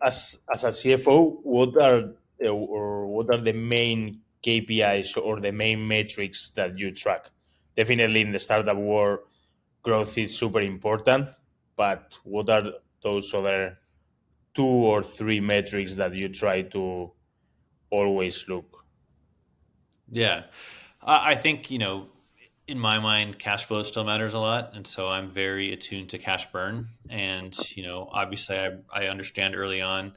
As a CFO, what are the main KPIs or the main metrics that you track? Definitely in the startup world, growth is super important, but what are those other two or three metrics that you try to always look? Yeah. I think, in my mind, cash flow still matters a lot. And so I'm very attuned to cash burn. And, obviously I understand early on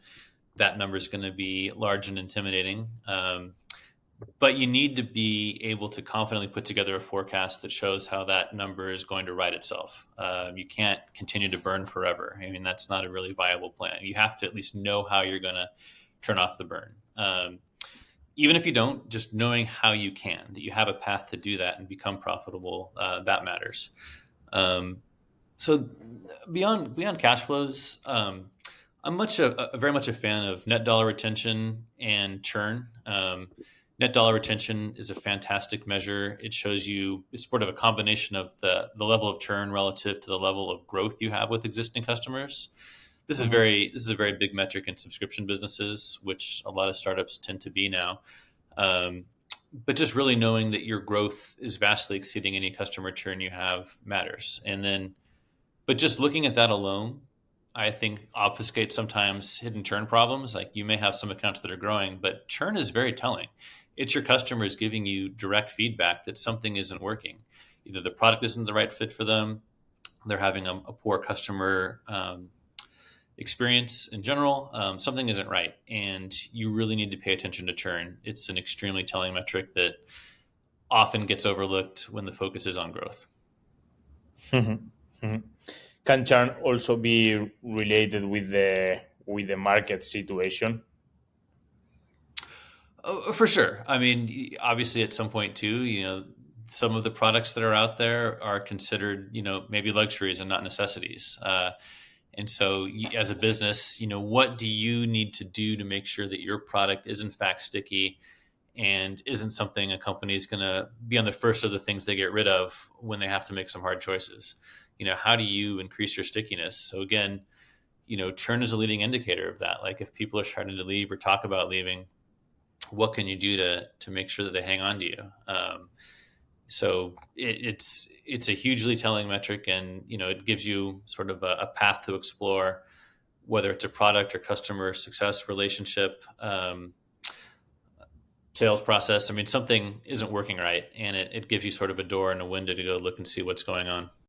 that number is going to be large and intimidating. But you need to be able to confidently put together a forecast that shows how that number is going to right itself. You can't continue to burn forever. I mean, that's not a really viable plan. You have to at least know how you're going to turn off the burn. Even if you don't, just knowing how you can, that you have a path to do that and become profitable, that matters. Um, so beyond cash flows, I'm very much a fan of net dollar retention and churn. Net dollar retention is a fantastic measure. It shows you it's sort of a combination of the level of churn relative to the level of growth you have with existing customers. Mhm. This is a very big metric in subscription businesses, which a lot of startups tend to be now. Um, but just really knowing that your growth is vastly exceeding any customer churn you have matters. And then, but just looking at that alone, I think obfuscates sometimes hidden churn problems. Like you may have some accounts that are growing, but churn is very telling. It's your customers giving you direct feedback that something isn't working. Either the product isn't the right fit for them, they're having a poor customer experience in general, something isn't right, and you really need to pay attention to churn. It's an extremely telling metric that often gets overlooked when the focus is on growth. Mhm. Mhm. Can churn also be related with the market situation? Oh, for sure. I mean, obviously, at some point too, some of the products that are out there are considered, maybe luxuries and not necessities. And so, as a business, what do you need to do to make sure that your product is in fact sticky and isn't something a company is going to be on the first of the things they get rid of when they have to make some hard choices? How do you increase your stickiness? So again, churn is a leading indicator of that. Like if people are starting to leave or talk about leaving, what can you do to make sure that they hang on to you? So it's a hugely telling metric, and it gives you sort of a path to explore whether it's a product or customer success relationship, sales process. I mean, something isn't working right, and it gives you sort of a door and a window to go look and see what's going on.